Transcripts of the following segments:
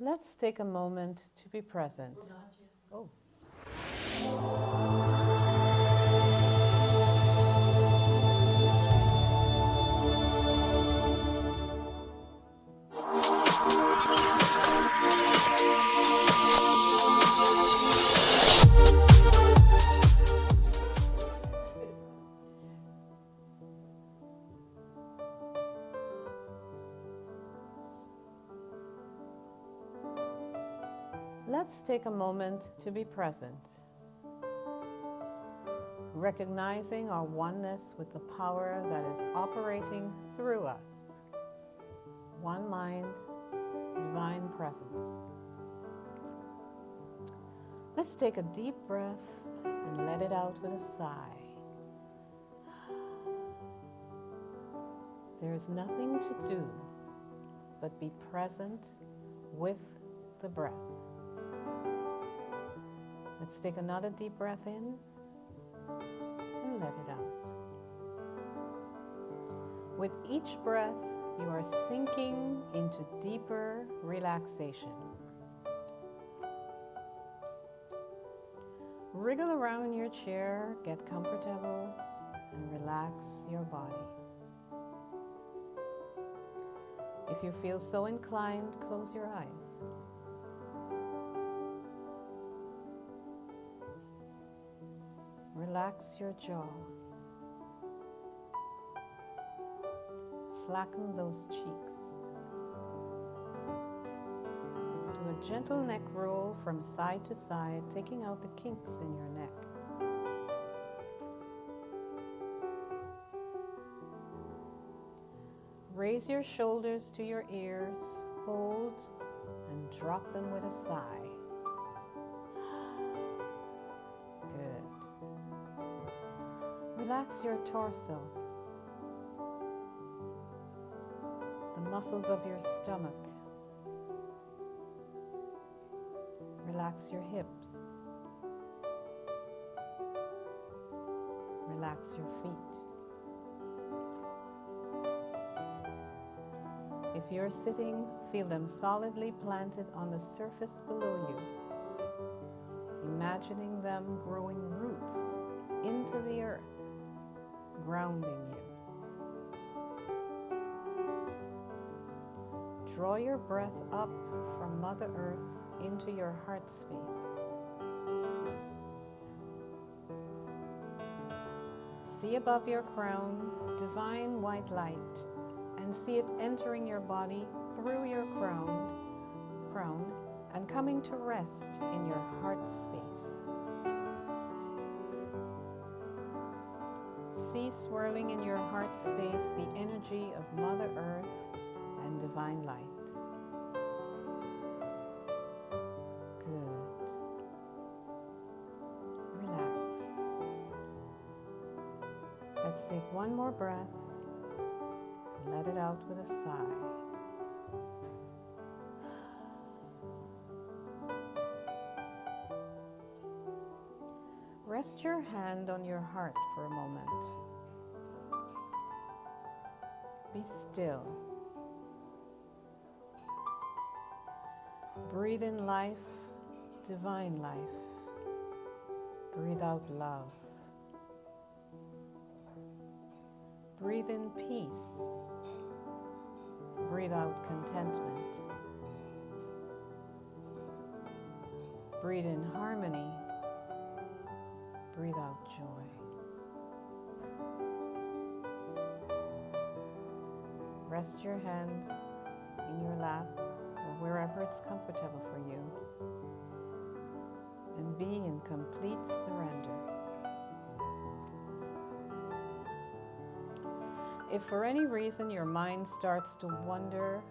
Let's take a moment to be present. Oh. Let's take a moment to be present, recognizing our oneness with the power that is operating through us. One mind, divine presence. Let's take a deep breath and let it out with a sigh. There is nothing to do but be present with the breath. Let's take another deep breath in and let it out. With each breath, you are sinking into deeper relaxation. Wriggle around in your chair, get comfortable, and relax your body. If you feel so inclined, close your eyes. Relax your jaw. Slacken those cheeks. Do a gentle neck roll from side to side, taking out the kinks in your neck. Raise your shoulders to your ears, hold, and drop them with a sigh. Good. Relax your torso, the muscles of your stomach. Relax your hips. Relax your feet. If you're sitting, feel them solidly planted on the surface below you, imagining them growing roots into the earth, grounding you. Draw your breath up from Mother Earth into your heart space. See above your crown divine white light, and see it entering your body through your crown and coming to rest in your heart space. See swirling in your heart space the energy of Mother Earth and divine light. Good. Relax. Let's take one more breath. Let it out with a sigh. Rest your hand on your heart for a moment. Be still. Breathe in life, divine life. Breathe out love. Breathe in peace. Breathe out contentment. Breathe in harmony. Breathe out joy. Rest your hands in your lap or wherever it's comfortable for you, and be in complete surrender. If for any reason your mind starts to wander,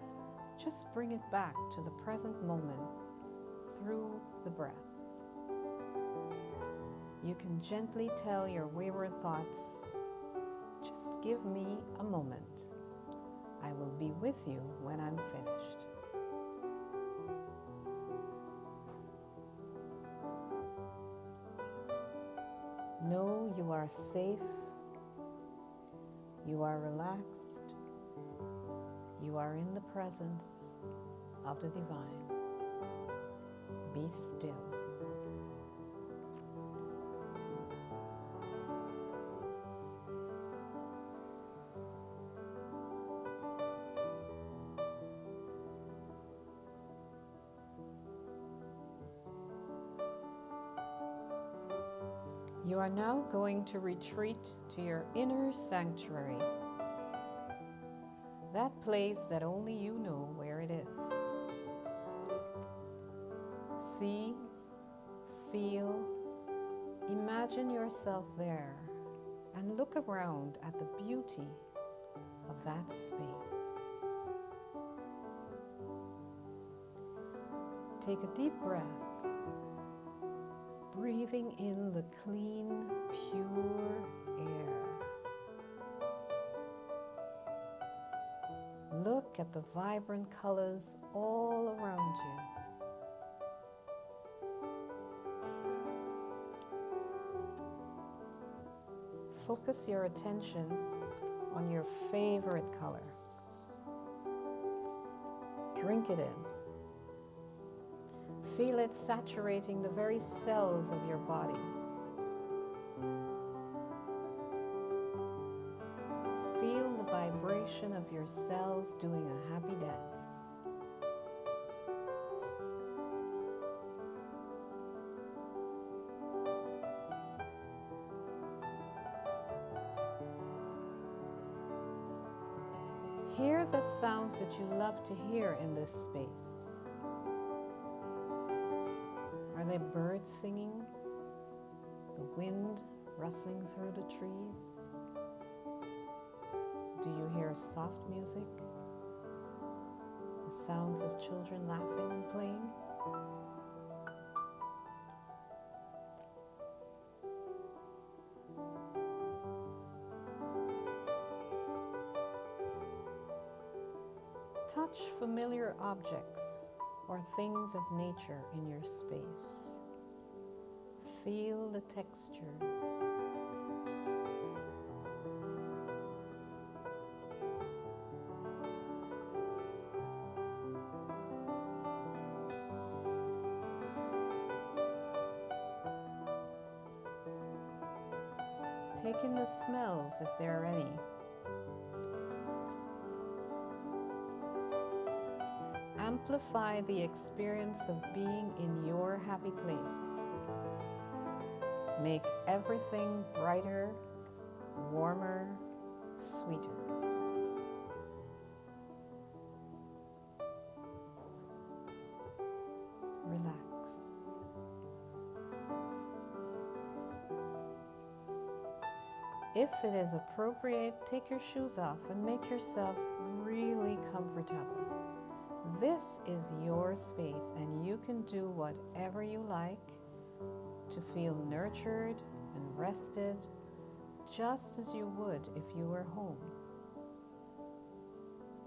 just bring it back to the present moment through the breath. You can gently tell your wayward thoughts, just give me a moment. I will be with you when I'm finished. Know you are safe. You are relaxed. You are in the presence of the divine. Be still. You are now going to retreat to your inner sanctuary, that place that only you know where it is. See, feel, imagine yourself there, and look around at the beauty of that space. Take a deep breath, breathing in the clean, pure air. Look at the vibrant colors all around you. Focus your attention on your favorite color. Drink it in. Feel it saturating the very cells of your body. Feel the vibration of your cells doing a happy dance. Hear the sounds that you love to hear in this space. Are they birds singing? The wind rustling through the trees? Do you hear soft music? The sounds of children laughing and playing? Touch familiar objects or things of nature in your space. Feel the textures. Take in the smells if there are any. Amplify the experience of being in your happy place. Make everything brighter, warmer, sweeter. Relax. If it is appropriate, take your shoes off and make yourself really comfortable. This is your space, and you can do whatever you like to feel nurtured and rested, just as you would if you were home.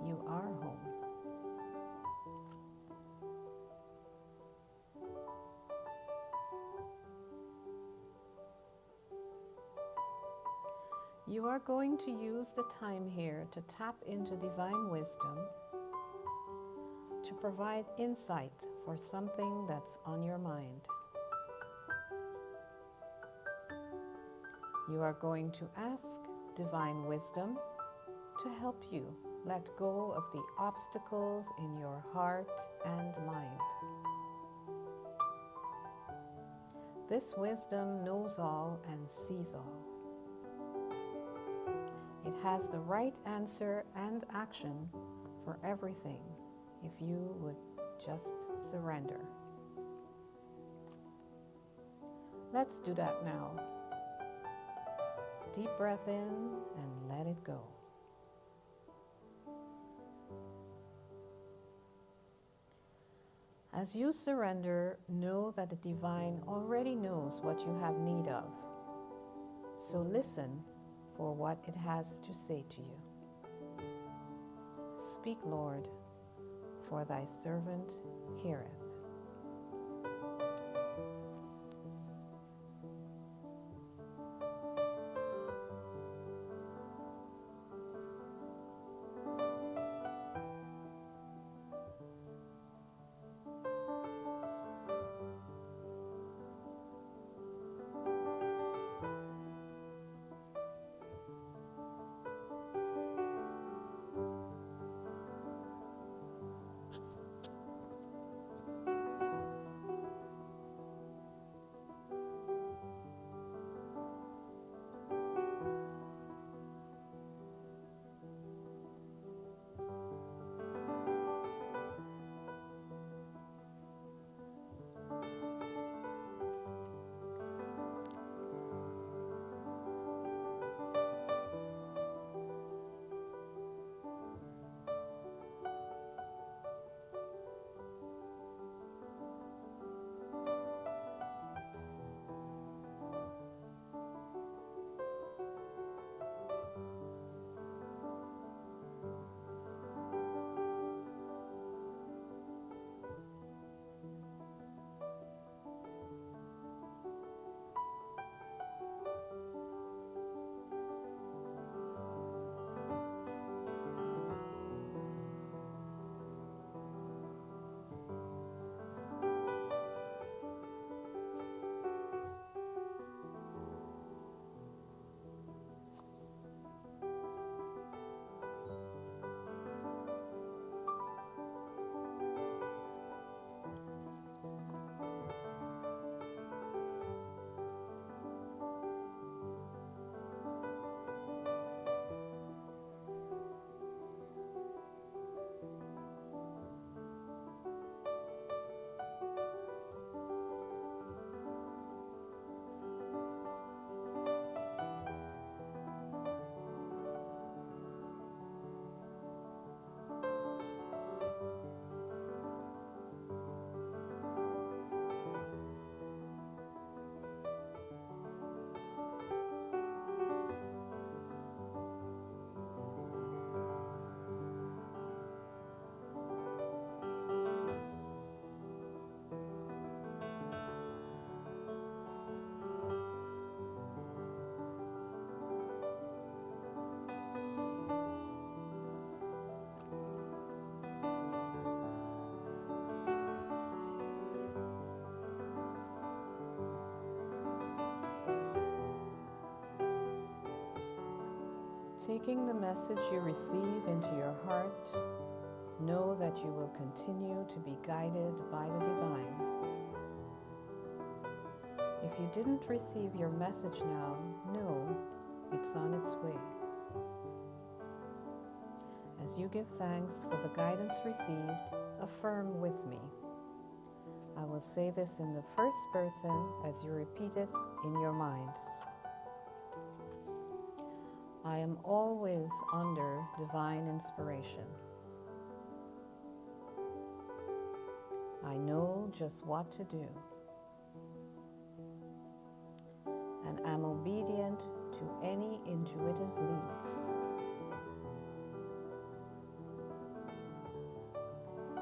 You are home. You are going to use the time here to tap into divine wisdom, to provide insight for something that's on your mind. You are going to ask divine wisdom to help you let go of the obstacles in your heart and mind. This wisdom knows all and sees all. It has the right answer and action for everything if you would just surrender. Let's do that now. Deep breath in and let it go. As you surrender, know that the divine already knows what you have need of. So listen for what it has to say to you. Speak, Lord, for thy servant heareth. Taking the message you receive into your heart, know that you will continue to be guided by the divine. If you didn't receive your message now, know it's on its way. As you give thanks for the guidance received, affirm with me. I will say this in the first person as you repeat it in your mind. I am always under divine inspiration. I know just what to do and am obedient to any intuitive leads.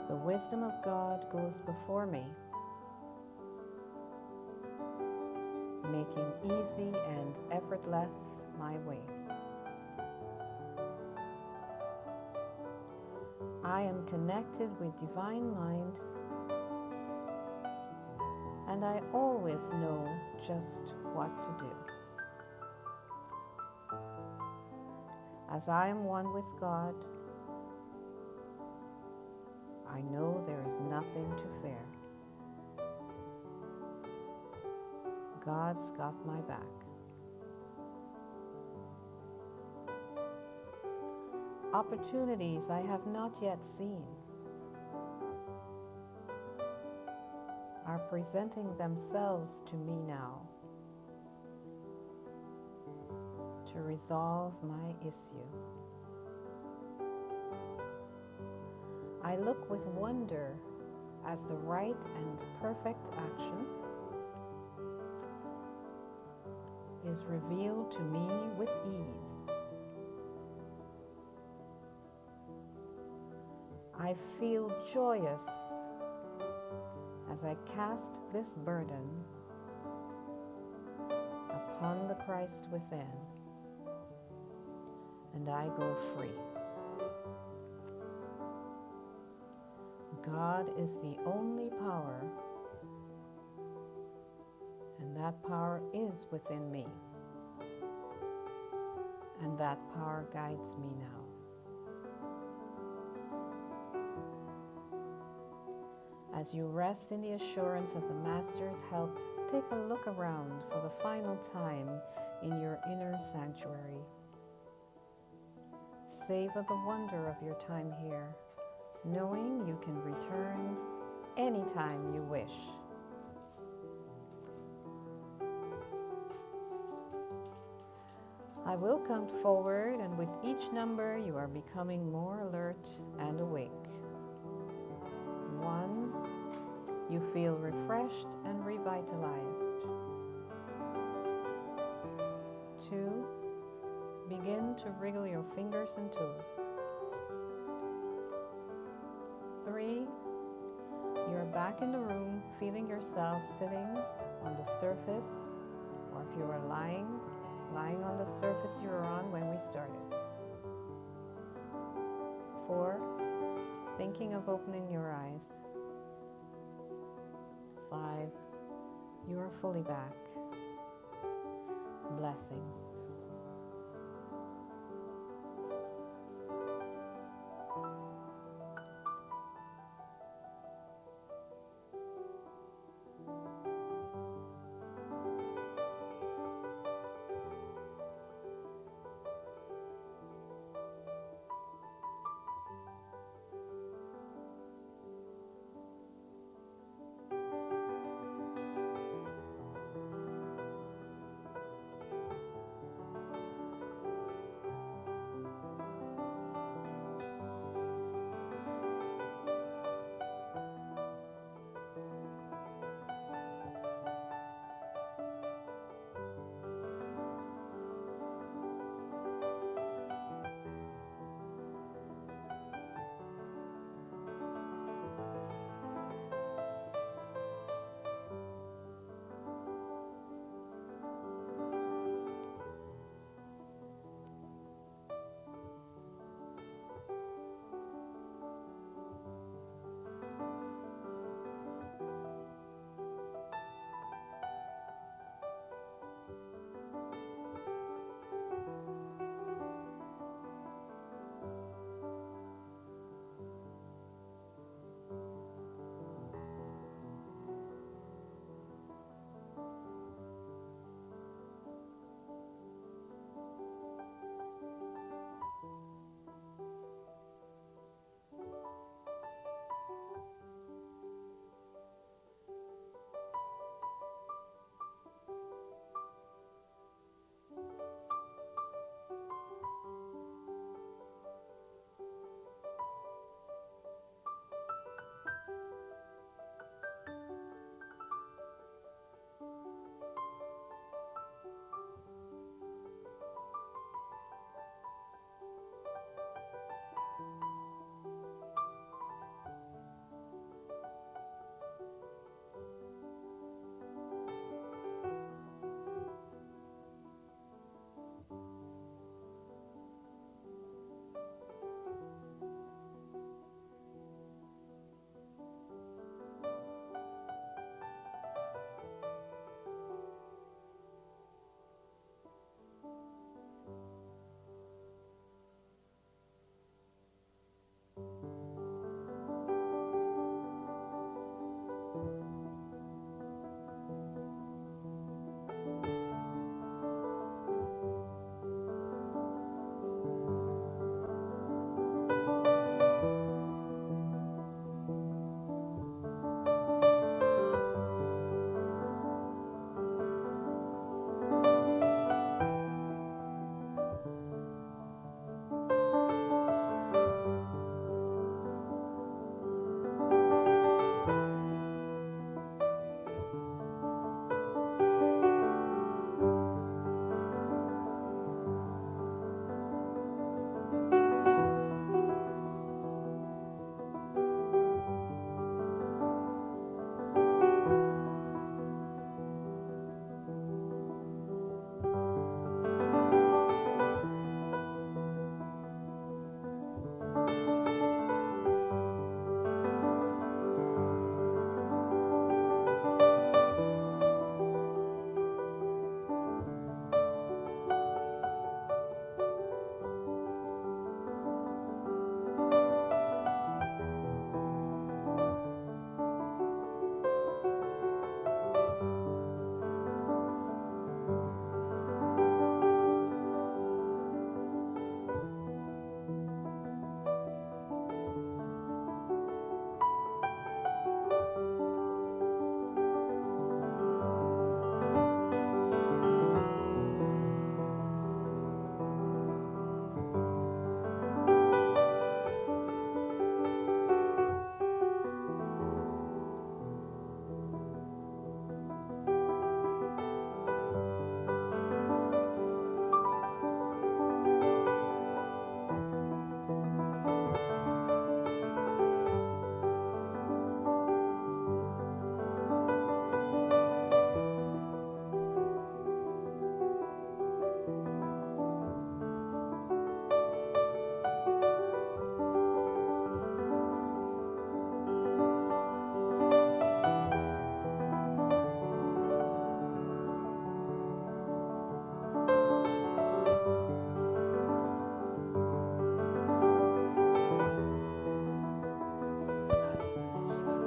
The wisdom of God goes before me, making easy and effortless my way. I am connected with Divine Mind, and I always know just what to do. As I am one with God, I know there is nothing to fear. God's got my back. Opportunities I have not yet seen are presenting themselves to me now to resolve my issue. I look with wonder as the right and perfect action is revealed to me with ease. I feel joyous as I cast this burden upon the Christ within, and I go free. God is the only power, and that power is within me, and that power guides me now. As you rest in the assurance of the Master's help, take a look around for the final time in your inner sanctuary. Savor the wonder of your time here, knowing you can return anytime you wish. I will count forward, and with each number you are becoming more alert and awake. 1, you feel refreshed and revitalized. 2, begin to wriggle your fingers and toes. 3, you're back in the room, feeling yourself sitting on the surface, or if you are lying on the surface you were on when we started. 4, thinking of opening your eyes. 5, you are fully back. Blessings.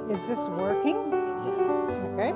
Is this working? Yeah. Okay.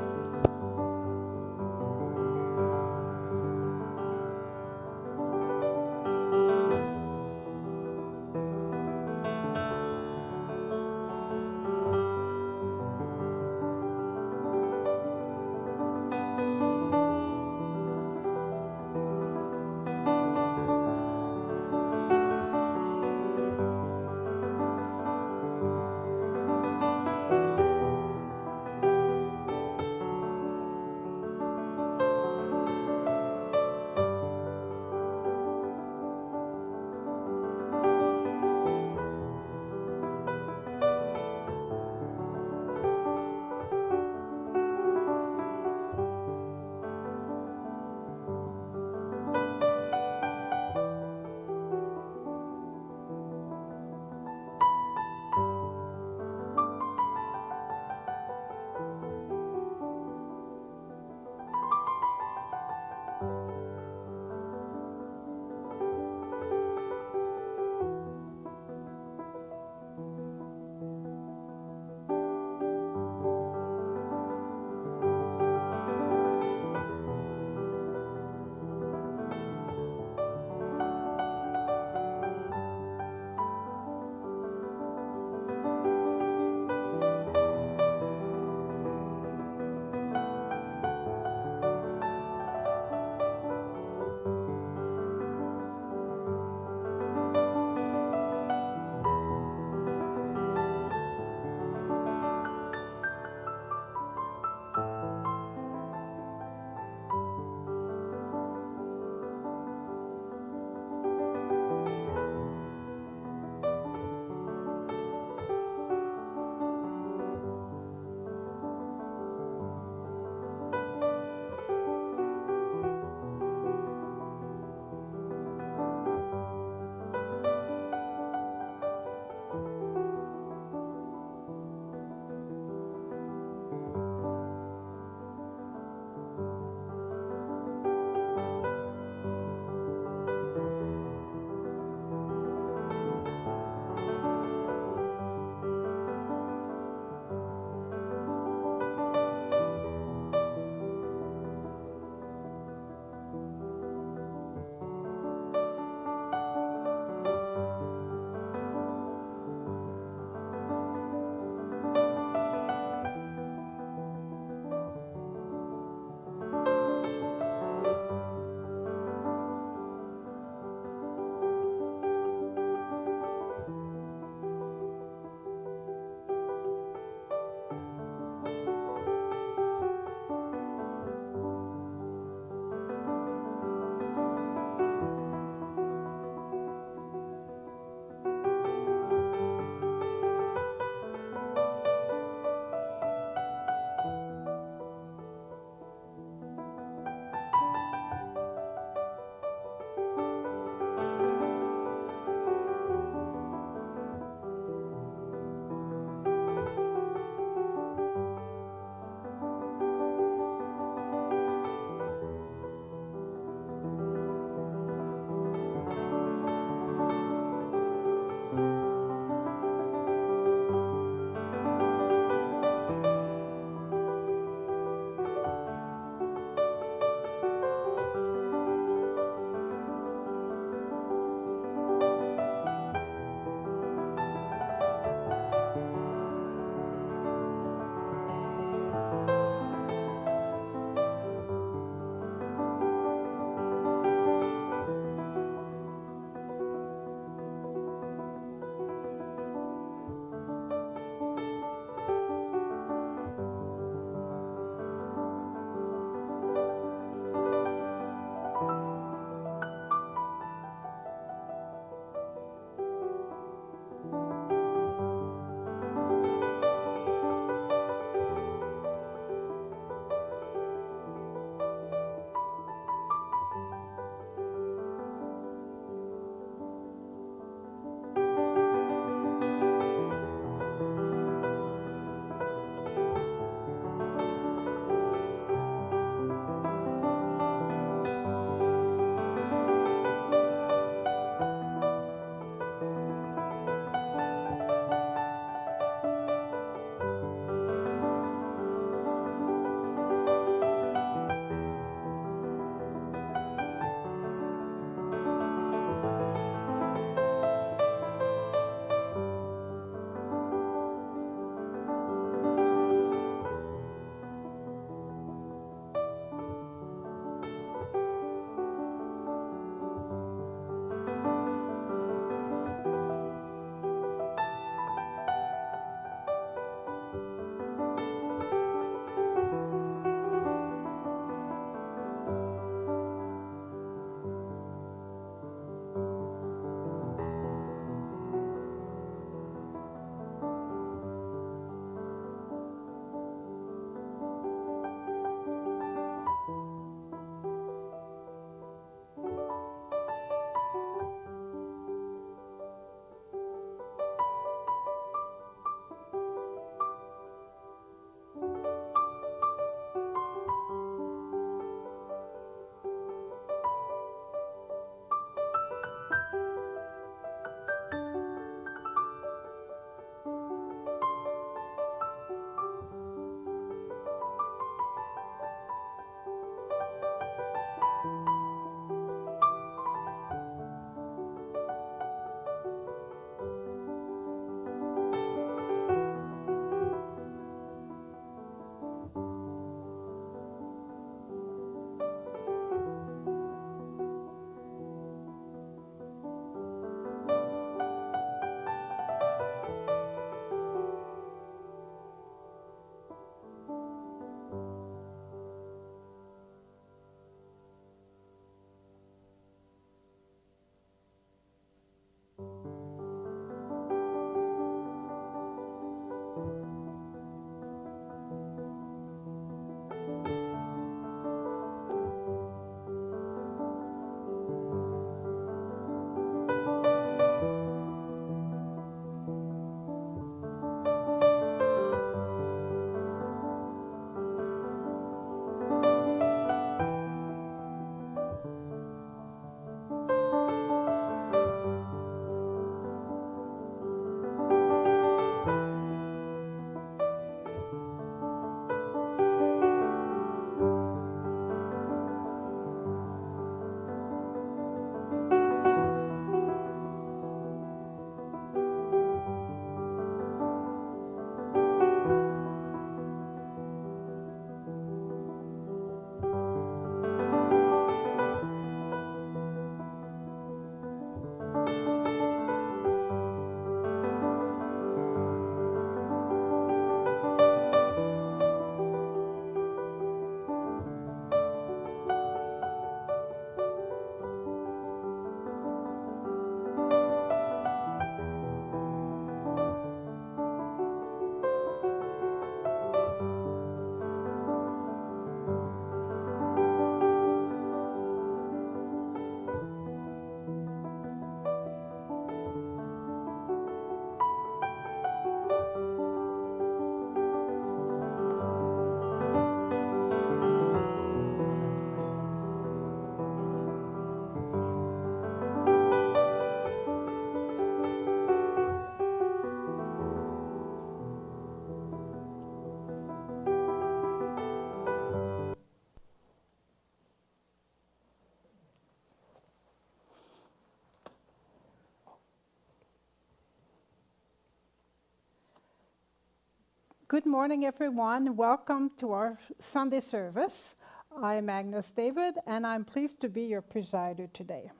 Good morning, everyone. Welcome to our Sunday service. I'm Agnes David, and I'm pleased to be your presider today.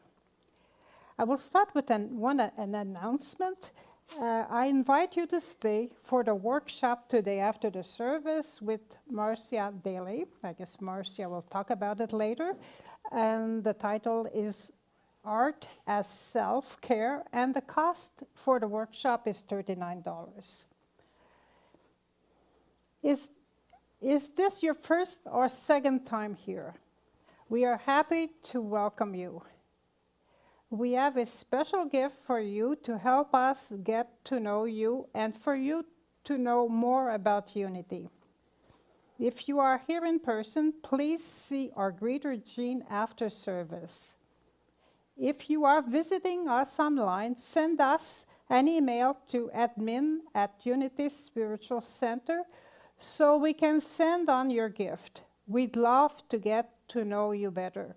I will start with an announcement. I invite you to stay for the workshop today after the service with Marcia Daly. I guess Marcia will talk about it later. And the title is Art as Self-Care, and the cost for the workshop is $39. Is this your first or second time here? We are happy to welcome you. We have a special gift for you to help us get to know you and for you to know more about Unity. If you are here in person, please see our greeter Jean after service. If you are visiting us online, send us an email to admin@Unity Spiritual Center so we can send on your gift. We'd love to get to know you better.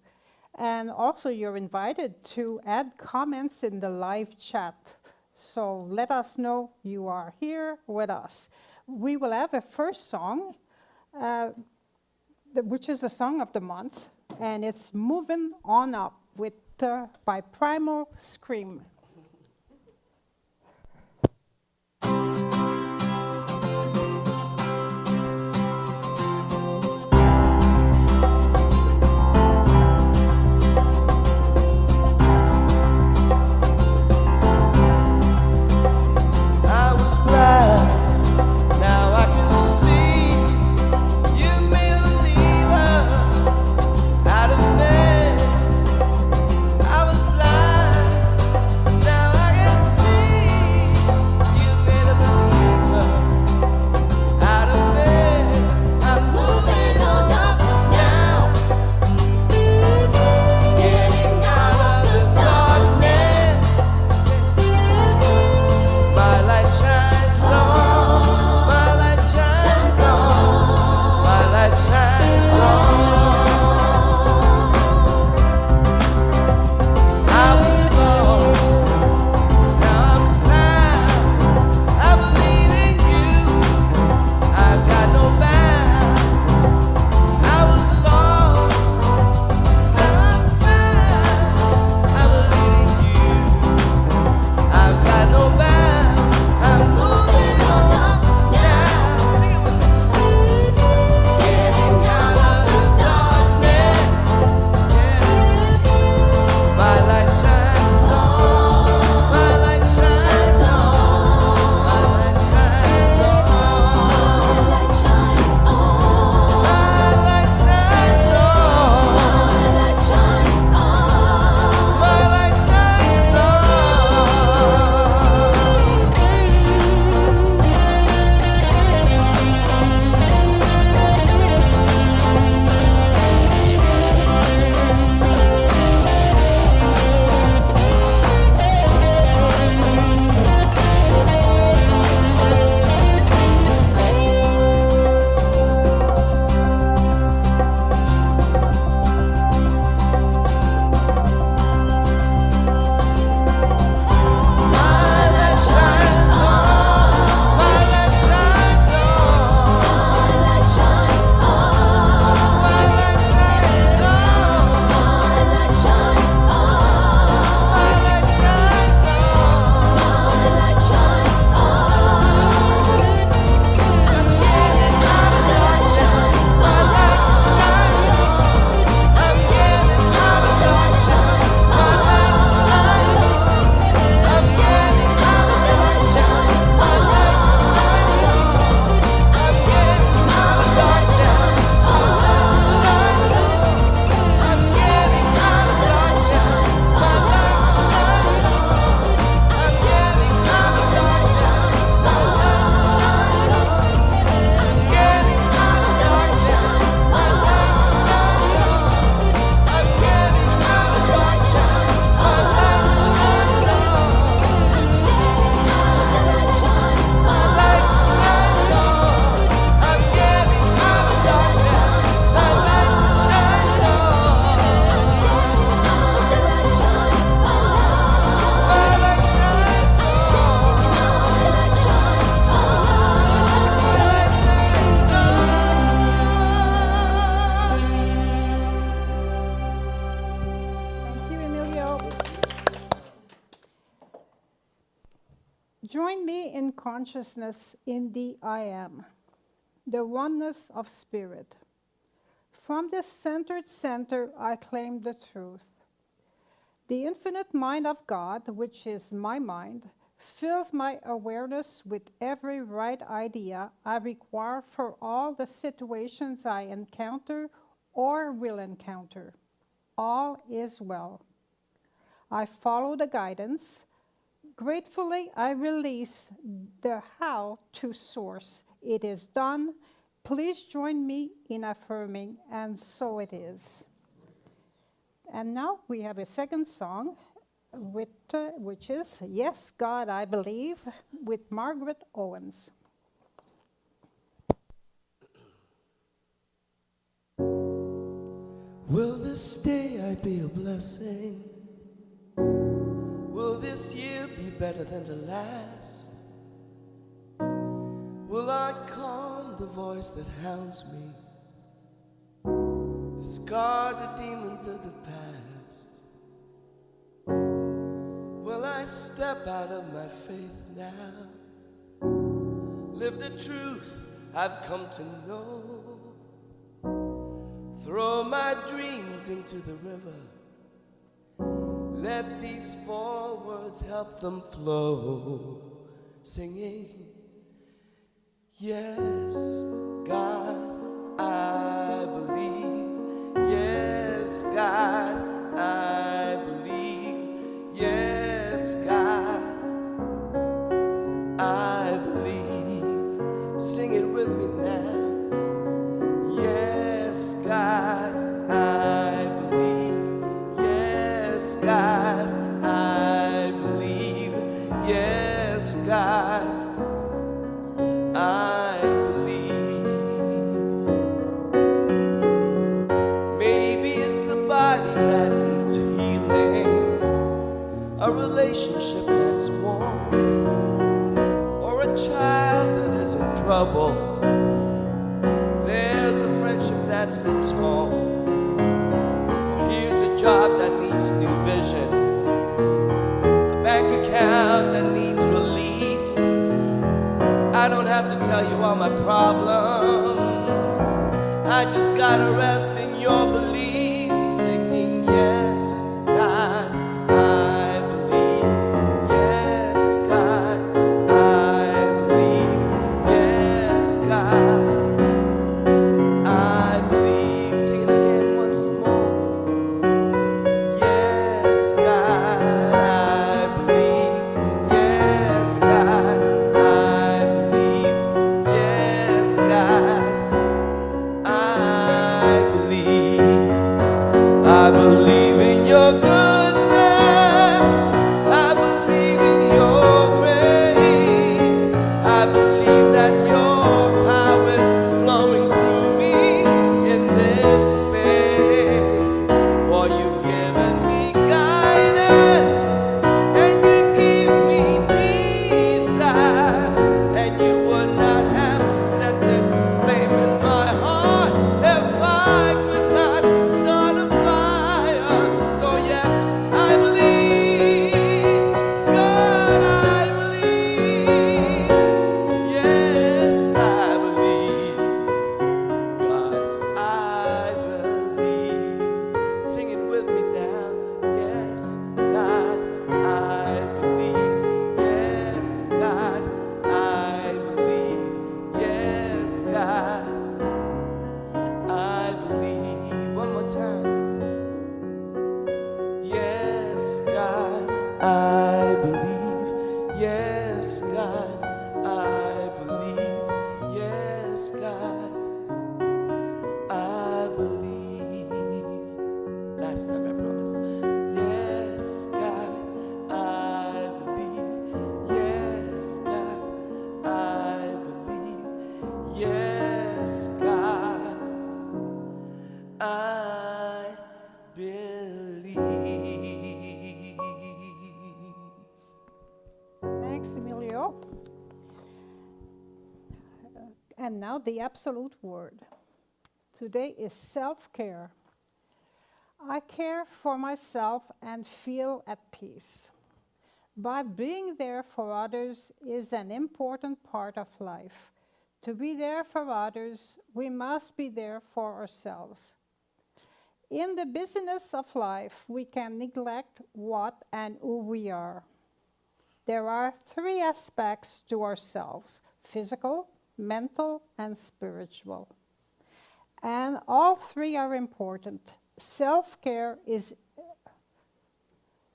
And also you're invited to add comments in the live chat. So let us know you are here with us. We will have a first song, which is the song of the month, and it's Moving On Up by Primal Scream. Out of me, I was blind. Join me in consciousness in the I Am, the oneness of spirit. From this centered center, I claim the truth. The infinite mind of God, which is my mind, fills my awareness with every right idea I require for all the situations I encounter or will encounter. All is well. I follow the guidance. Gratefully, I release the how to source. It is done. Please join me in affirming, and so it is. And now we have a second song, which is Yes, God, I Believe, with Margaret Owens. Will this day I be a blessing? Will this year be better than the last? Will I calm the voice that hounds me? Discard the demons of the past? Will I step out of my faith now? Live the truth I've come to know? Throw my dreams into the river. Let these 4 words help them flow. Singing, yes, God, I believe. Yes, God, I believe. Yes, God, I believe. Sing it with me now. Yes, God, I believe. Yes, God, I believe. Yes, God, I believe. Maybe it's a body that needs healing, a relationship that's warm, or a child that is in trouble. There's a friendship that's been torn. Or here's a job that needs new vision, a bank account that needs relief. I don't have to tell you all my problems. I just gotta rest in your belief. Singing, yes, God, I believe. Yes, God, I believe. Yes, God, I believe. Sing it again once more. Yes, God, I believe. Yes, God, I believe. Yes, God, I believe. I believe in your goodness. I believe in your grace. I believe that your power is flowing through me in this space. For you've given me guidance, and you give me desire, and you would not have set this flame in my heart if I could not start a fire. So yes, I believe. God, I believe. Yes, I believe. God, I believe. Sing it with me now. Yes, God, I believe. Yes, God, I believe. Yes, God, I believe. One more time. Yes, God, I believe. Yes, God, I believe. Yes, God, I believe. Last time, I promise. Yes, God, I believe. Yes, God, I believe. Yes, God, I believe. Thanks, Emilio. And now the absolute word. Today is self-care. I care for myself and feel at peace. But being there for others is an important part of life. To be there for others, we must be there for ourselves. In the busyness of life, we can neglect what and who we are. There are three aspects to ourselves: physical, mental, and spiritual. And all three are important. Self-care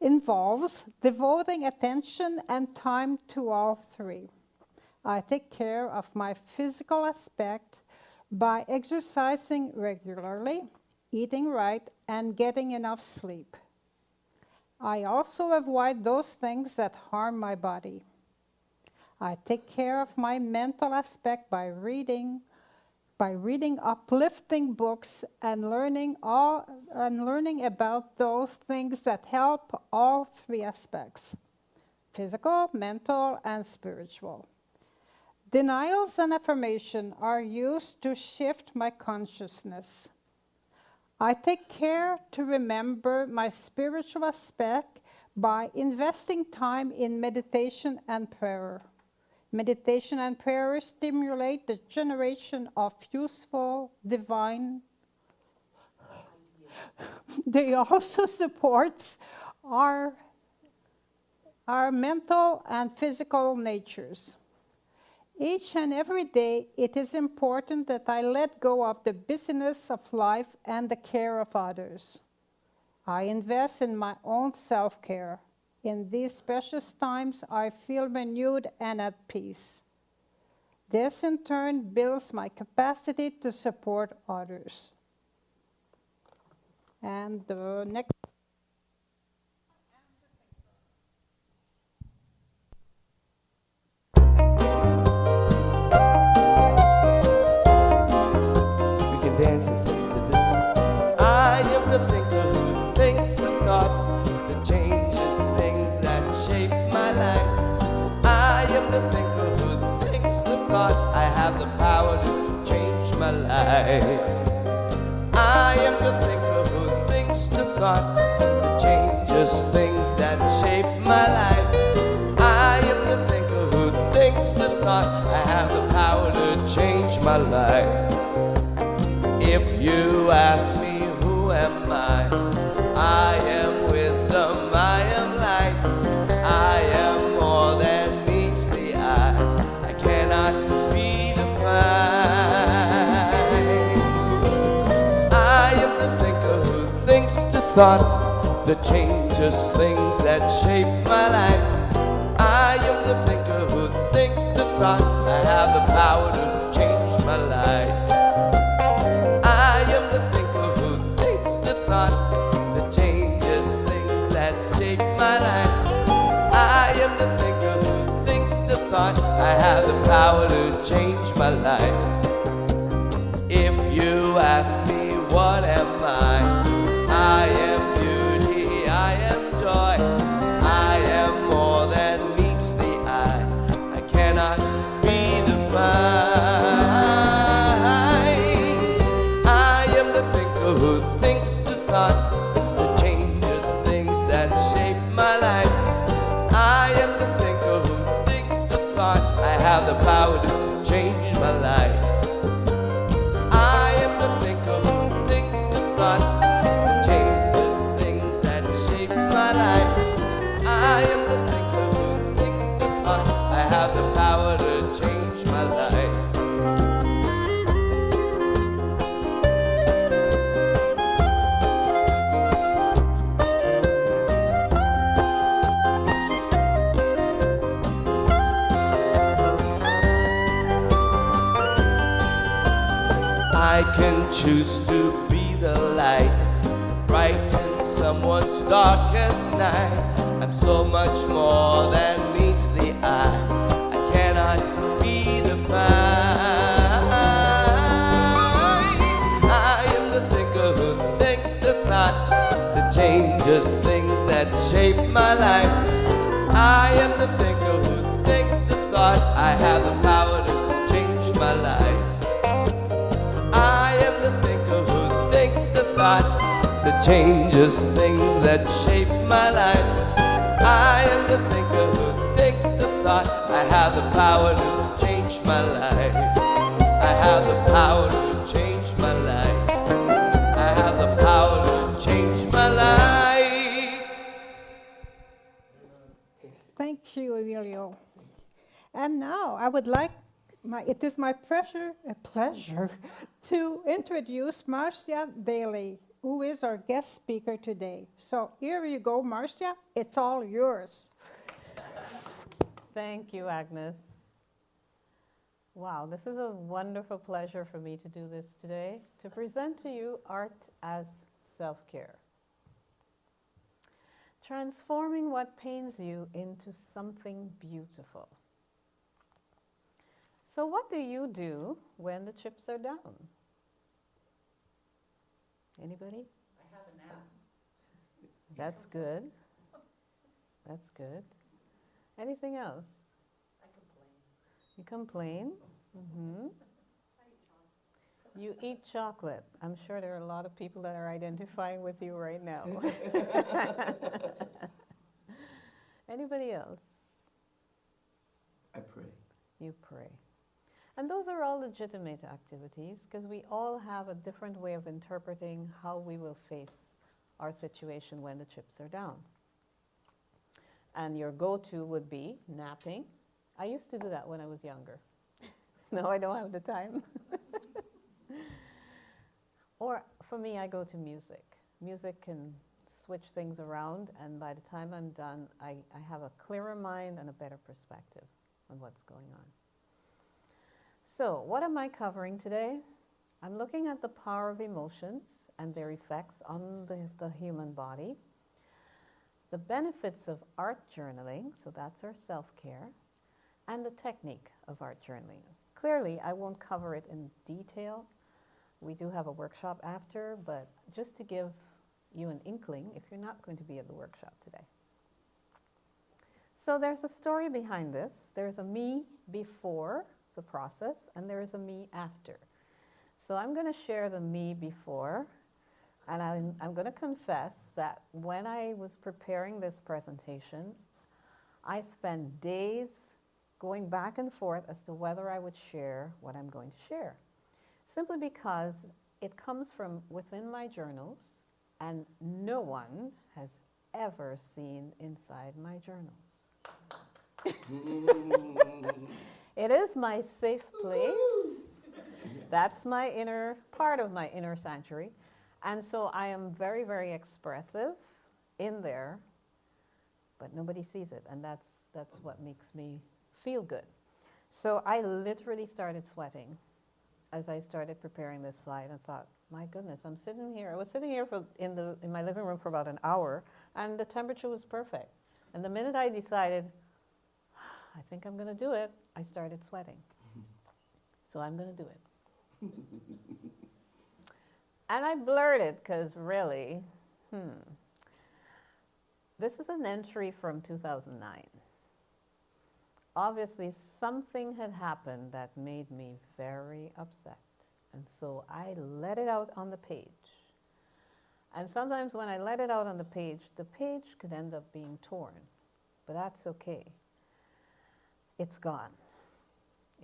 involves devoting attention and time to all three. I take care of my physical aspect by exercising regularly, eating right, and getting enough sleep. I also avoid those things that harm my body. I take care of my mental aspect by reading uplifting books and learning about those things that help all three aspects: physical, mental, and spiritual. Denials and affirmation are used to shift my consciousness. I take care to remember my spiritual aspect by investing time in meditation and prayer. Meditation and prayer stimulate the generation of useful, divine. They also support our mental and physical natures. Each and every day, it is important that I let go of the busyness of life and the care of others. I invest in my own self-care. In these precious times, I feel renewed and at peace. This, in turn, builds my capacity to support others. And the next. We can dance and sing to this. I am the thinker who thinks the thought that changes things that shape my life. I am the thinker who thinks the thought. I have the power to change my life. I am the thinker who thinks the thought that changes things that shape my life. I am the thinker who thinks the thought. I have the power to change my life. If you ask me who am I am wisdom, I am light. I am more than meets the eye. I cannot be defined. I am the thinker who thinks the thought that changes things that shape my life. I am the thinker who thinks the thought. I have the power to change my life. I am the thinker who thinks the thought that changes things that shape my life. I am the thinker who thinks the thought. I have the power to change my life. If you ask me what am I am beauty, I am joy. I am more than meets the eye. I cannot be defined. I am the thinker who thinks the thoughts that changes things that shape my life. I am the thinker who thinks the thought. I have the power to change my life. I am the thinker who thinks the thought that changes things that shape my life. I am the thinker who thinks the thought. I have the power to change my life. I can choose to be the light, brighten someone's darkest night. I'm so much more than meets the eye. I cannot be defined. I am the thinker who thinks the thought that changes things that shape my life. I am the thinker who thinks the thought. I have the power to change my life. I am the thinker who thinks the thought that changes things that shape my life. I am the thinker thought I have the power to change my life. I have the power to change my life. I have the power to change my life. Thank you, Emilio. And now I would like, it is my pleasure to introduce Marcia Daly, who is our guest speaker today. So here you go, Marcia, it's all yours. Thank you, Agnes. Wow, this is a wonderful pleasure for me to do this today, to present to you art as self-care. Transforming what pains you into something beautiful. So what do you do when the chips are down? Anybody? I have a nap. That's good. That's good. Anything else? I complain. You complain? Mm-hmm. You eat chocolate. I'm sure there are a lot of people that are identifying with you right now. Anybody else? I pray. You pray. And those are all legitimate activities because we all have a different way of interpreting how we will face our situation when the chips are down. And your go-to would be napping. I used to do that when I was younger. No, I don't have the time. Or for me, I go to music. Music can switch things around, and by the time I'm done, I have a clearer mind and a better perspective on what's going on. So, what am I covering today? I'm looking at the power of emotions and their effects on the human body, the benefits of art journaling, so that's our self-care, and the technique of art journaling. Clearly, I won't cover it in detail. We do have a workshop after, but just to give you an inkling if you're not going to be at the workshop today. So there's a story behind this. There's a me before the process, and there is a me after. So I'm going to share the me before, and I'm going to confess that when I was preparing this presentation, I spent days going back and forth as to whether I would share what I'm going to share. Simply because it comes from within my journals, and no one has ever seen inside my journals. It is my safe place. That's my inner, part of my inner sanctuary. And so I am very, very expressive in there, but nobody sees it. And that's what makes me feel good. So I literally started sweating as I started preparing this slide and thought, my goodness, I'm sitting here. I was sitting here in my living room for about an hour, and the temperature was perfect. And the minute I decided, I think I'm going to do it, I started sweating. So I'm going to do it. And I blurted because really, this is an entry from 2009. Obviously, something had happened that made me very upset. And so I let it out on the page. And sometimes when I let it out on the page could end up being torn. But that's okay. It's gone.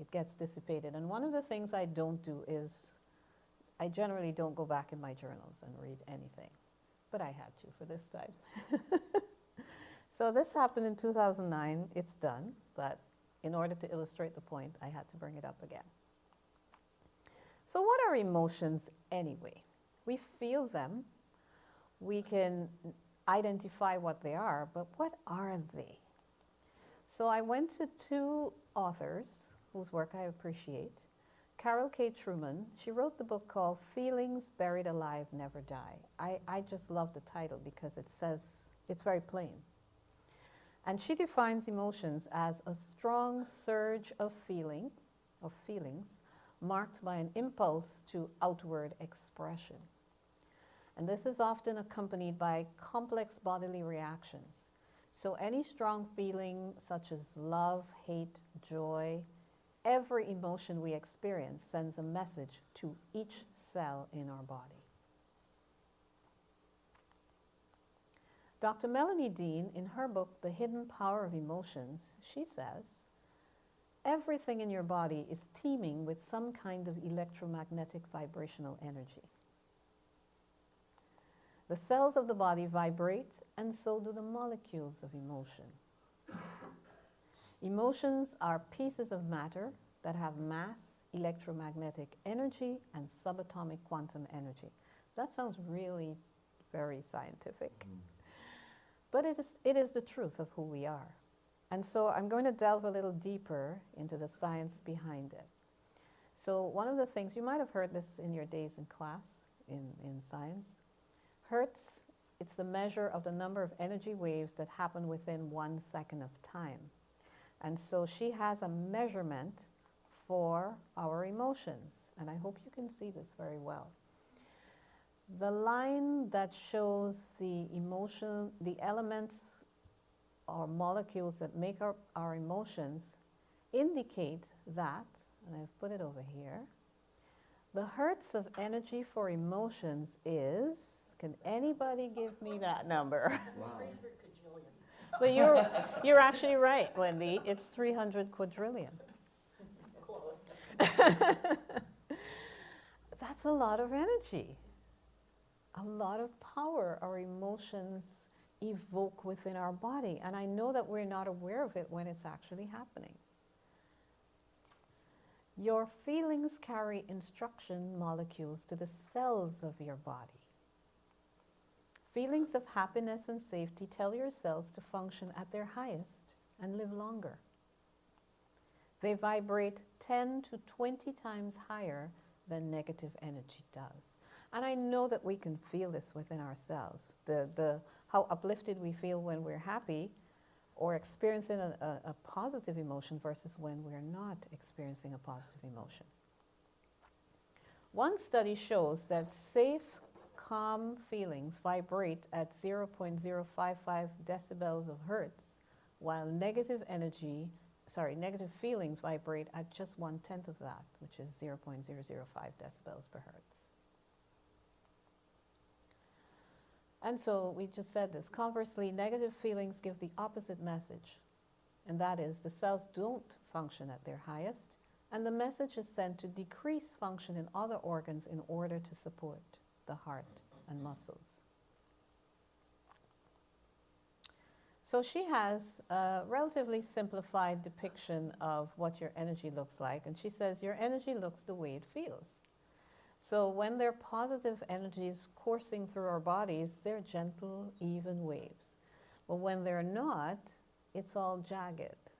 It gets dissipated. And one of the things I don't do is, I generally don't go back in my journals and read anything. But I had to for this time. So this happened in 2009. It's done. But in order to illustrate the point, I had to bring it up again. So what are emotions anyway? We feel them. We can identify what they are, but what are they? So I went to two authors whose work I appreciate. Carol K. Trueman, she wrote the book called Feelings Buried Alive Never Die. I just love the title because it says, it's very plain. And she defines emotions as a strong surge of feelings, marked by an impulse to outward expression. And this is often accompanied by complex bodily reactions. So any strong feeling such as love, hate, joy, every emotion we experience sends a message to each cell in our body. Dr. Melanie Dean, in her book, The Hidden Power of Emotions, she says, everything in your body is teeming with some kind of electromagnetic vibrational energy. The cells of the body vibrate, and so do the molecules of emotion. Emotions are pieces of matter that have mass, electromagnetic energy, and subatomic quantum energy. That sounds really very scientific. But it is the truth of who we are. And so I'm going to delve a little deeper into the science behind it. So one of the things, you might have heard this in your days in class, in science. Hertz, it's the measure of the number of energy waves that happen within 1 second of time. And so she has a measurement for our emotions. And I hope you can see this very well. The line that shows the emotion, the elements or molecules that make up our emotions indicate that, and I've put it over here, the hertz of energy for emotions is, can anybody give me that number? Wow. 300 kajillion. But you're actually right, Wendy. It's 300 quadrillion. Close. That's a lot of energy, a lot of power our emotions evoke within our body. And I know that we're not aware of it when it's actually happening. Your feelings carry instruction molecules to the cells of your body. Feelings of happiness and safety tell your cells to function at their highest and live longer. They vibrate 10 to 20 times higher than negative energy does. And I know that we can feel this within ourselves, how uplifted we feel when we're happy or experiencing a positive emotion versus when we're not experiencing a positive emotion. One study shows that safe, calm feelings vibrate at 0.055 decibels of hertz, while negative feelings vibrate at just 1/10 of that, which is 0.005 decibels per hertz. And so we just said this. Conversely, negative feelings give the opposite message, and that is the cells don't function at their highest, and the message is sent to decrease function in other organs in order to support the heart and muscles. So she has a relatively simplified depiction of what your energy looks like, and she says your energy looks the way it feels. So when there are positive energies coursing through our bodies, they're gentle, even waves. But when they're not, it's all jagged.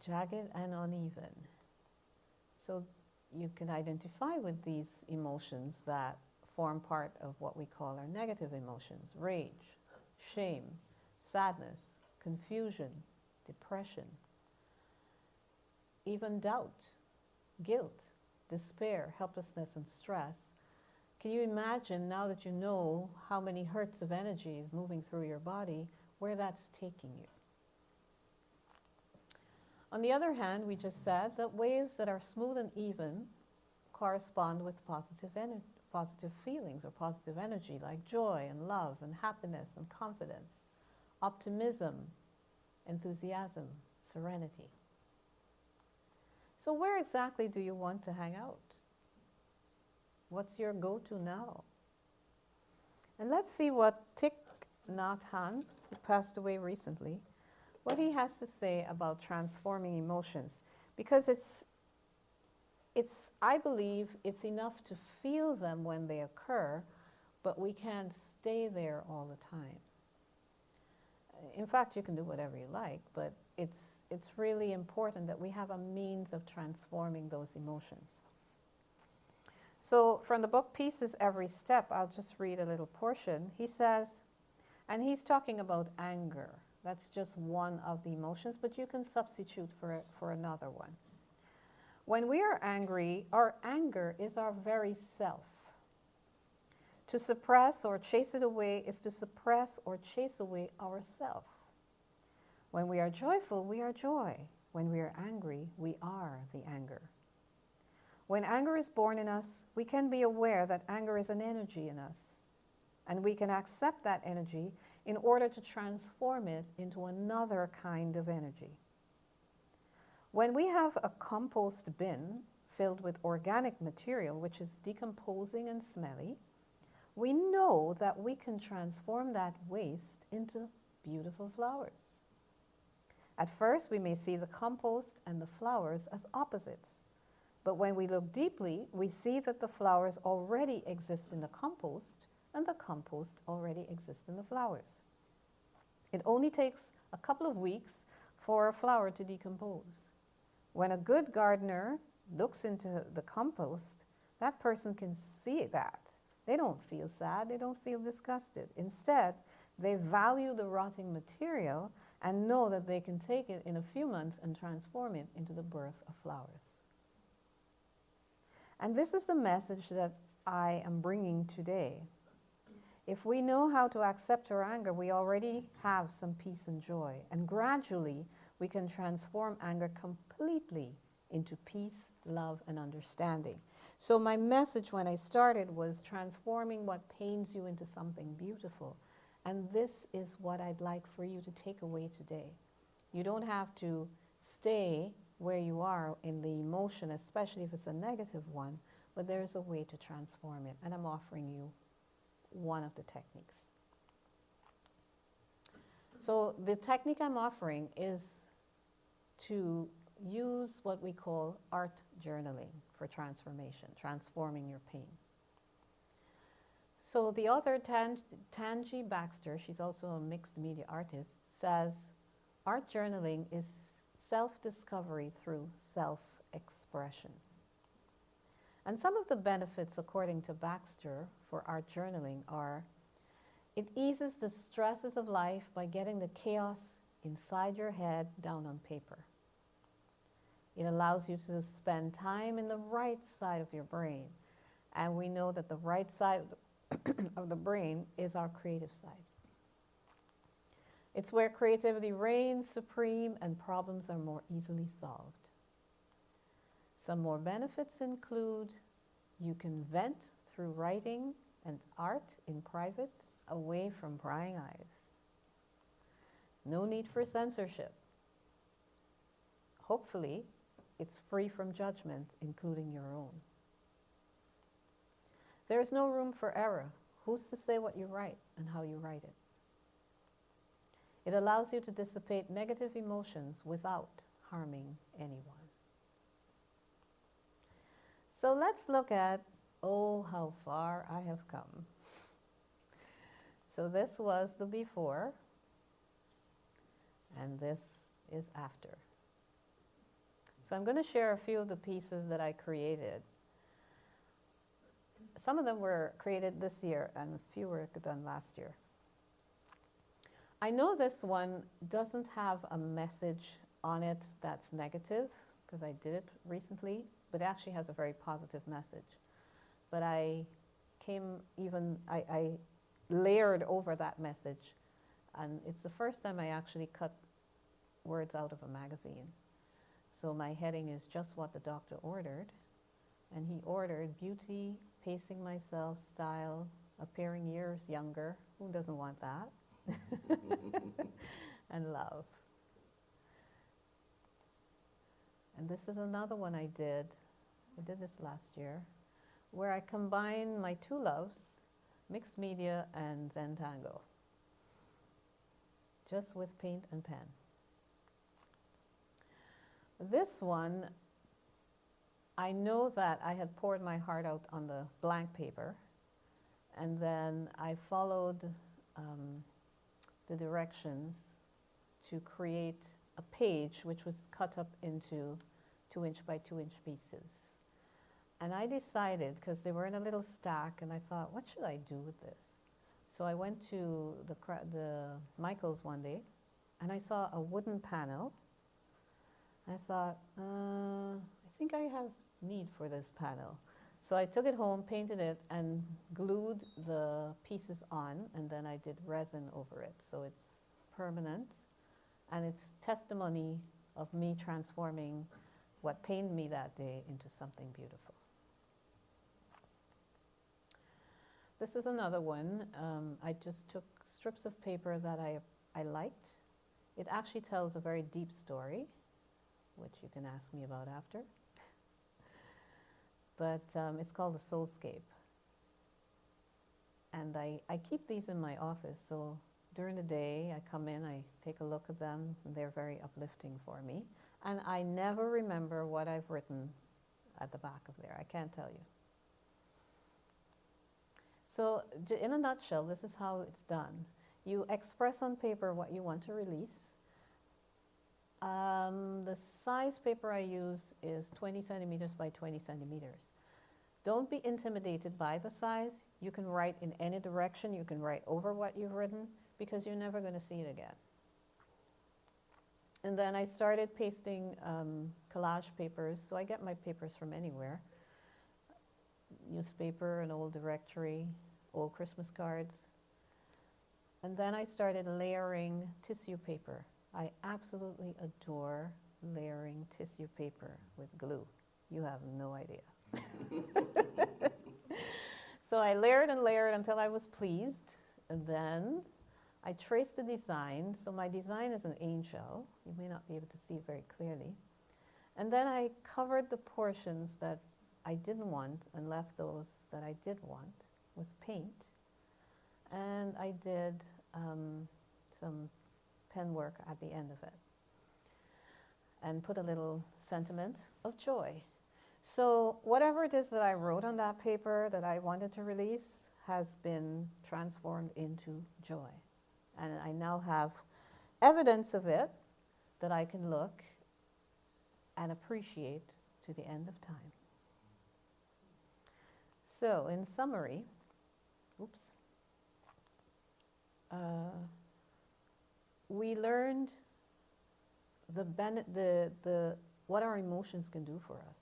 Jagged and uneven. So you can identify with these emotions that form part of what we call our negative emotions: rage, shame, sadness, confusion, depression, even doubt, guilt, despair, helplessness, and stress. Can you imagine, now that you know how many hertz of energy is moving through your body, where that's taking you? On the other hand, we just said that waves that are smooth and even correspond with positive feelings or positive energy, like joy and love and happiness and confidence, optimism, enthusiasm, serenity. So where exactly do you want to hang out? What's your go-to now? And let's see what Thich Nhat Hanh, who passed away recently, what he has to say about transforming emotions. Because I believe it's enough to feel them when they occur, but we can't stay there all the time. In fact, you can do whatever you like, but it's really important that we have a means of transforming those emotions. So from the book Peace is Every Step, I'll just read a little portion. He says, and he's talking about anger. That's just one of the emotions, but you can substitute for another one. When we are angry, our anger is our very self. To suppress or chase it away is to suppress or chase away ourself. When we are joyful, we are joy. When we are angry, we are the anger. When anger is born in us, we can be aware that anger is an energy in us And we can accept that energy in order to transform it into another kind of energy. When we have a compost bin filled with organic material, which is decomposing and smelly, we know that we can transform that waste into beautiful flowers. At first, we may see the compost and the flowers as opposites. But when we look deeply, we see that the flowers already exist in the compost and the compost already exists in the flowers. It only takes a couple of weeks for a flower to decompose. When a good gardener looks into the compost, that person can see that. They don't feel sad, they don't feel disgusted. Instead, they value the rotting material and know that they can take it in a few months and transform it into the birth of flowers. And this is the message that I am bringing today. If we know how to accept our anger, we already have some peace and joy. And gradually, we can transform anger completely into peace, love, and understanding. So my message when I started was transforming what pains you into something beautiful. And this is what I'd like for you to take away today. You don't have to stay where you are in the emotion, especially if it's a negative one, but there's a way to transform it. And I'm offering you one of the techniques. So the technique I'm offering is to use what we call art journaling for transformation, transforming your pain. So the author Tanji Baxter, she's also a mixed media artist, says art journaling is self-discovery through self-expression. And some of the benefits, according to Baxter, for art journaling are: it eases the stresses of life by getting the chaos inside your head down on paper. It allows you to spend time in the right side of your brain. And we know that the right side of the brain is our creative side. It's where creativity reigns supreme and problems are more easily solved. Some more benefits include you can vent through writing and art in private, away from prying eyes. No need for censorship. Hopefully, it's free from judgment, including your own. There's no room for error. Who's to say what you write and how you write it? It allows you to dissipate negative emotions without harming anyone. So let's look at, oh, how far I have come. So this was the before, and this is after. So I'm going to share a few of the pieces that I created. Some of them were created this year, and a few were done last year. I know this one doesn't have a message on it that's negative, because I did it recently, but it actually has a very positive message. But I layered over that message, and it's the first time I actually cut words out of a magazine. So my heading is Just What the Doctor Ordered, and he ordered beauty, pacing myself, style, appearing years younger. Who doesn't want that? And love. And this is another one I did this last year, where I combine my two loves, mixed media and Zentango, just with paint and pen. This one, I know that I had poured my heart out on the blank paper, and then I followed the directions to create a page which was cut up into 2-inch by 2-inch pieces. And I decided, because they were in a little stack, and I thought, what should I do with this? So I went to the Michaels one day, and I saw a wooden panel. I thought, I think I have need for this panel. So I took it home, painted it, and glued the pieces on, and then I did resin over it. So it's permanent, and it's testimony of me transforming what pained me that day into something beautiful. This is another one. I just took strips of paper that I liked. It actually tells a very deep story, which you can ask me about after. But it's called the Soulscape. And I keep these in my office, so during the day I come in, I take a look at them, and they're very uplifting for me. And I never remember what I've written at the back of there. I can't tell you. So in a nutshell, this is how it's done. You express on paper what you want to release. The size paper I use is 20 centimeters by 20 centimeters. Don't be intimidated by the size. You can write in any direction. You can write over what you've written because you're never going to see it again. And then I started pasting collage papers. So I get my papers from anywhere. Newspaper, an old directory, old Christmas cards. And then I started layering tissue paper. I absolutely adore layering tissue paper with glue. You have no idea. So I layered and layered until I was pleased. And then I traced the design. So my design is an angel. You may not be able to see it very clearly. And then I covered the portions that I didn't want and left those that I did want with paint. And I did some pen work at the end of it and put a little sentiment of joy. So whatever it is that I wrote on that paper that I wanted to release has been transformed into joy. And I now have evidence of it that I can look and appreciate to the end of time. So in summary, we learned what our emotions can do for us,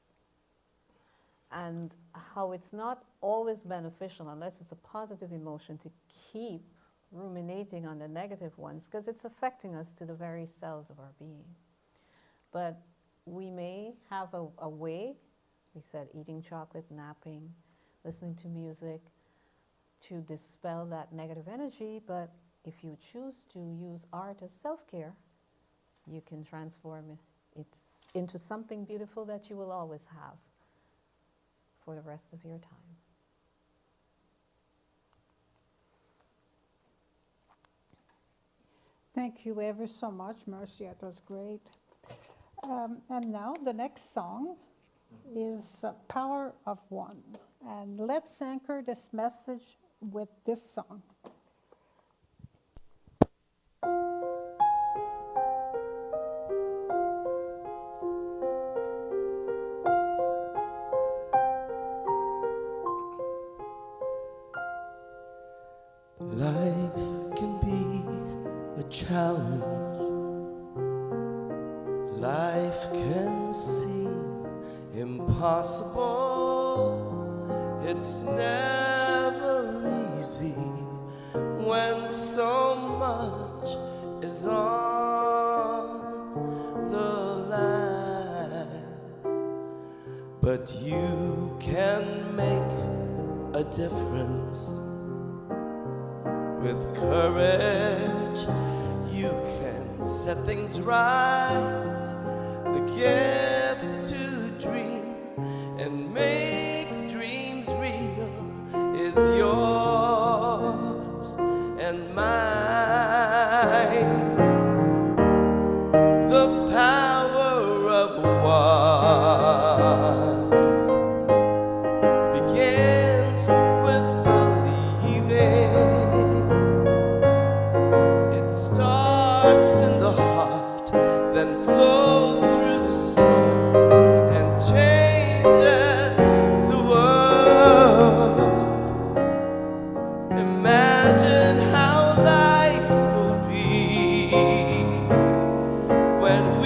and how it's not always beneficial, unless it's a positive emotion, to keep ruminating on the negative ones, because it's affecting us to the very cells of our being. But we may have a way, we said eating chocolate, napping, listening to music, to dispel that negative energy. But if you choose to use art as self-care, you can transform it into something beautiful that you will always have for the rest of your time. Thank you ever so much, Mercy. It was great. And now the next song is Power of One. And let's anchor this message with this song. Life can be a challenge. Life can seem impossible. It's never easy when so much is on the line. But you can make a difference. With courage, you can set things right. The gift to dream and make dreams real is yours and mine. The power of one begins with believing. Starts in the heart, then flows through the soul and changes the world. Imagine how life will be when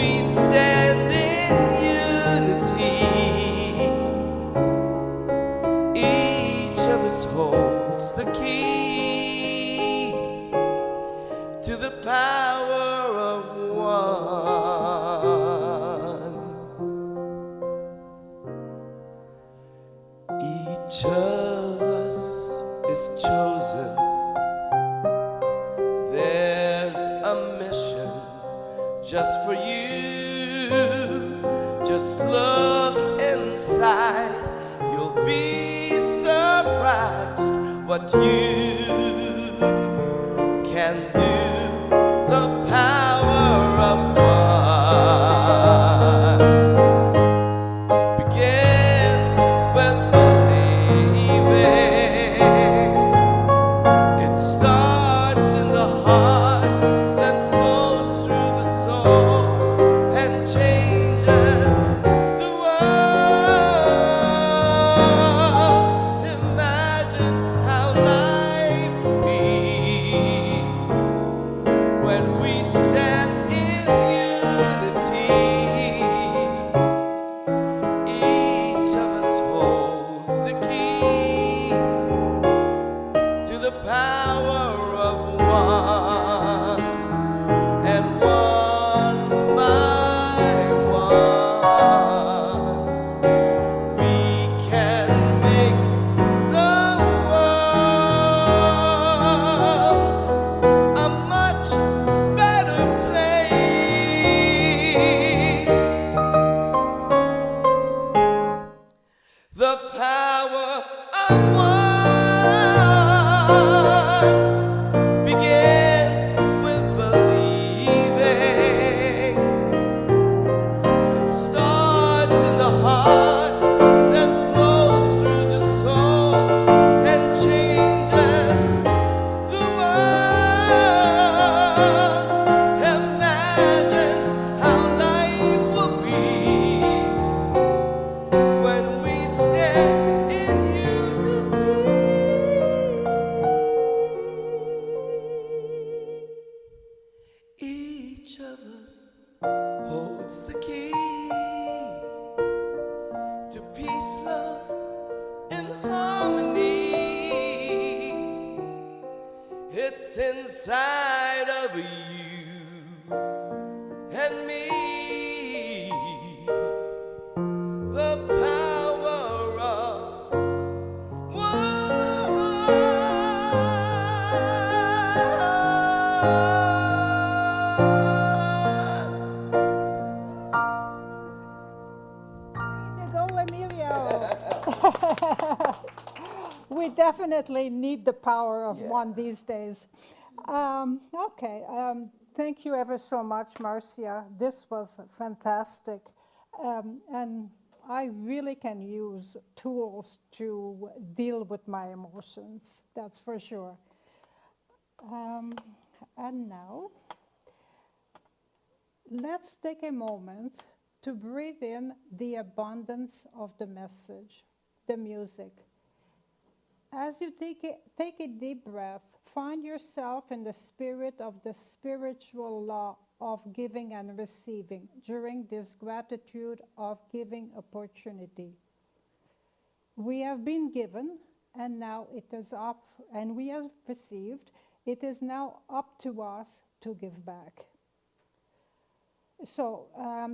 just for you. Just look inside, you'll be surprised what you can do. The power of one begins with believing. It starts in the heart, then flows through the soul and changes the world. Imagine how life will be when we stand in unity. Each of us holds the key to the power of one, and one by one we can make the world a much better place. The power of one begins with believing. It starts in the heart, then flows through the soul and changes the world. Imagine how life will be when we stand in unity. Each of us holds the key to peace, love, and harmony. It's inside of you and me. The power of Way to go, Emilio. We definitely need the power of one these days. Okay, thank you ever so much, Marcia. This was fantastic. And I really can use tools to deal with my emotions, that's for sure. And now, let's take a moment to breathe in the abundance of the message, the music. As you take a deep breath, find yourself in the spirit of the spiritual law of giving and receiving during this gratitude of giving opportunity. We have been given, and now it is up, and we have received. It is now up to us to give back. So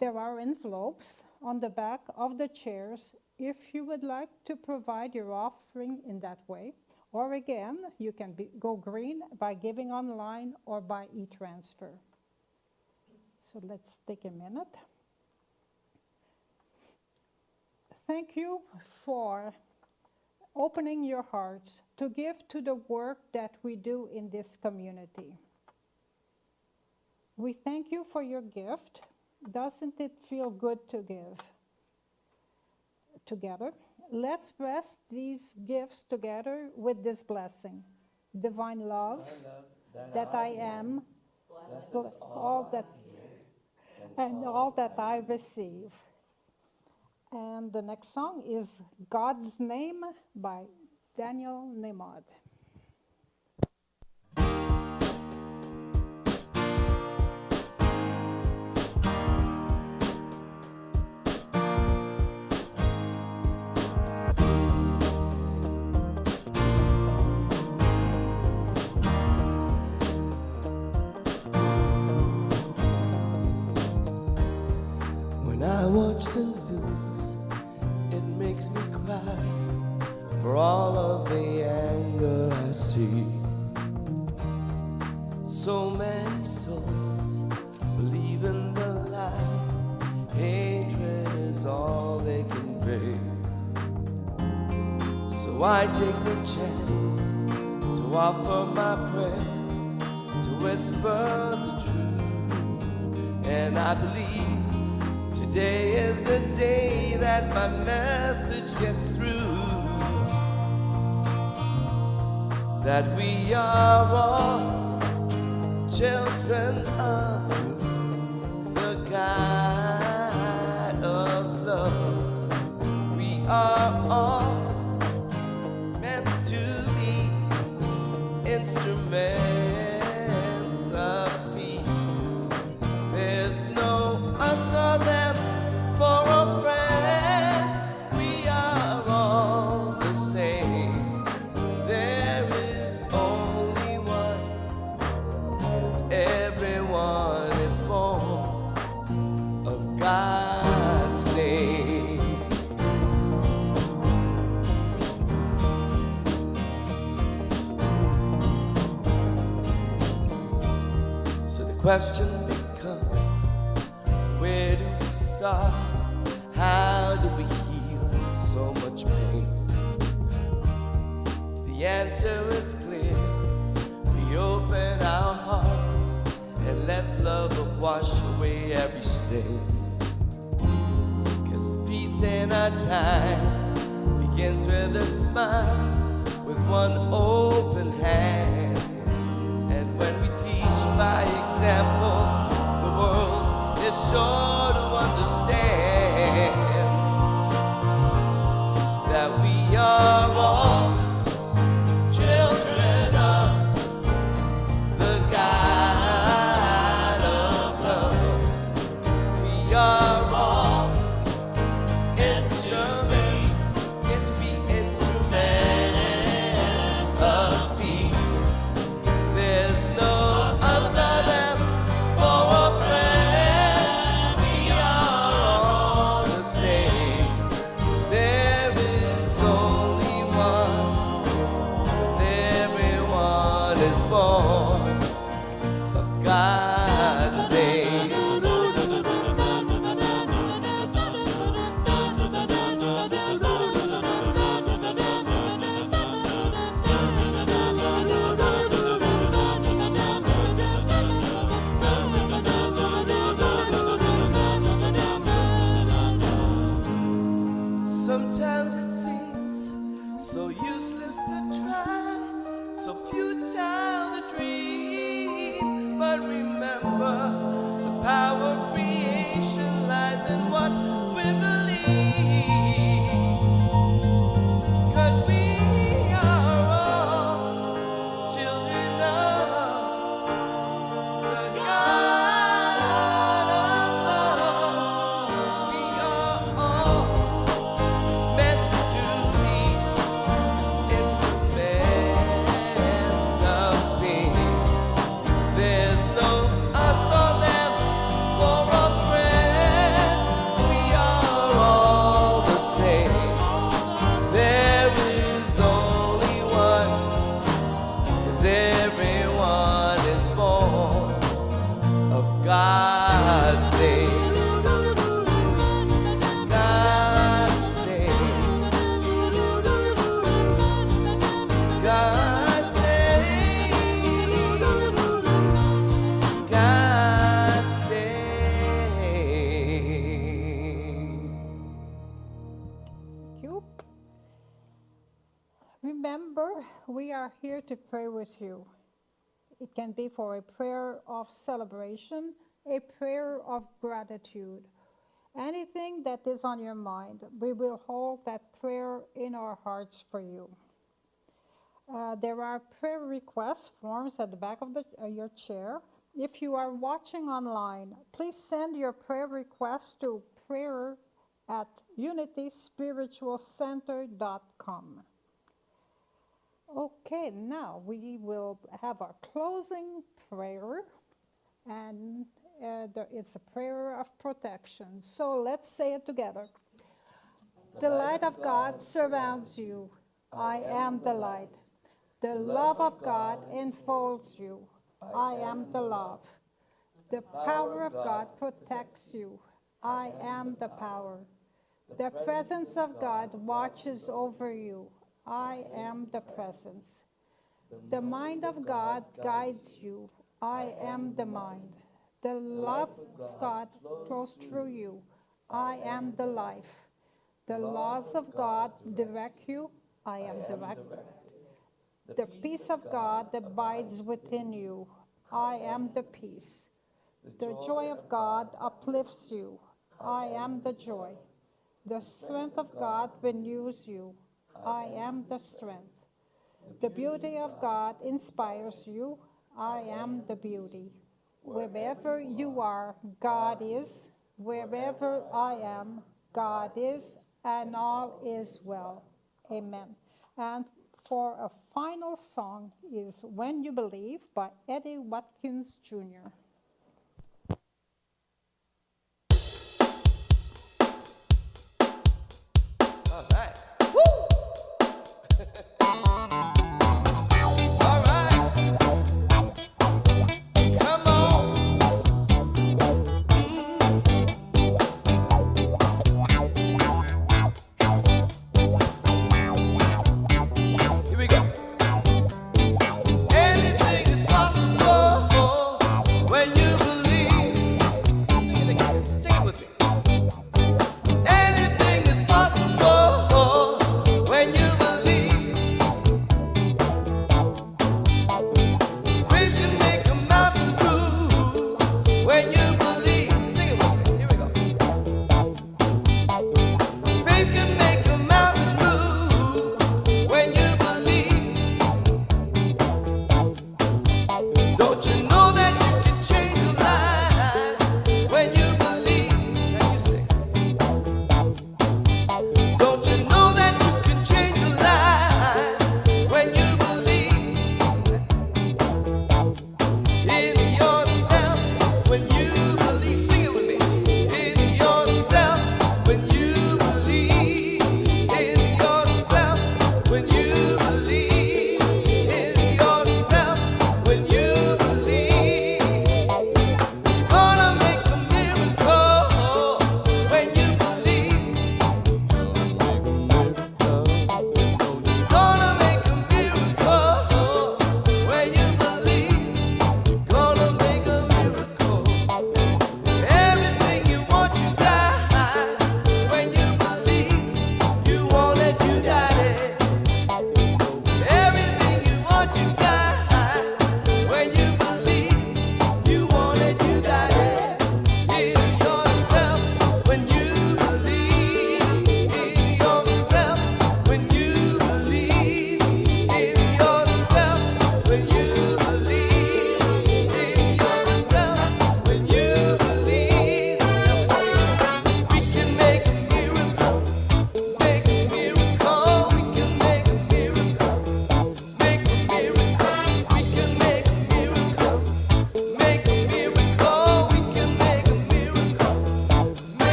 there are envelopes on the back of the chairs if you would like to provide your offering in that way. Or again, you can go green by giving online or by e-transfer. So let's take a minute. Thank you for opening your hearts to give to the work that we do in this community. We thank you for your gift. Doesn't it feel good to give? Together, let's bless these gifts together with this blessing. Divine love, that I am, bless all that and all that I receive. And the next song is God's Name by Daniel Nemad. When I watch the news, it makes me cry for all of the anger I see. So many souls believing is all they can bring. So I take the chance to offer my prayer, to whisper the truth. And I believe today is the day that my message gets through. That we are all children of the God of love. We are all meant to be instruments of peace. There's no us or them for a friend. We are all the same. There is only one, 'cause everyone is born of God's name. So the question becomes, where do we start? How do we heal so much pain? The answer is clear. We open our hearts and let love wash away every stain. 'Cause peace in our time begins with a smile, with one open hand. And when we teach by example, the world is sure to understand that we are all children of the God of love. We are all instruments, get to be instruments of peace. There's no us or them for a friend. We are all the same. There is only one, 'cause everyone is born of God's name. Sometimes it seems so useless to try, so futile to dream. But remember, the power of creation lies in what we believe. 'Cause we are all children of the God of love. We are all meant to be instruments of peace. There's no us or them for a friend. We are all the same. There is only one, 'cause everyone is born of God's name. God's name. God's name. God's name. You. Remember, we are here to pray with you. It can be for a prayer of celebration, a prayer of gratitude. Anything that is on your mind, we will hold that prayer in our hearts for you. There are prayer request forms at the back of your chair. If you are watching online, please send your prayer request to prayer@unityspiritualcenter.com. Okay, now we will have our closing prayer, and it's a prayer of protection. So let's say it together. The light of God surrounds you. I am the light. The love of God enfolds you. I am the love. The power of God protects you. I am the power. The presence of God watches over you. I am the presence. The mind of God guides you. I am the mind. The love of God flows through you. I am the life. The laws of God direct you. I am directed. The peace of God abides within you. I am the peace. The joy of God uplifts you. I am the joy. The strength of God renews you. I am the strength. The beauty of God inspires you. I am the beauty. Wherever you are, God is. Wherever I am, God is, and all is well. Amen. And for a final song is When You Believe by Eddie Watkins Jr. All right. Woo! All right. Come on. Here we go. Anything is possible when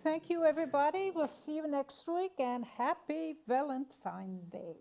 Thank you, everybody. We'll see you next week, and happy Valentine's Day.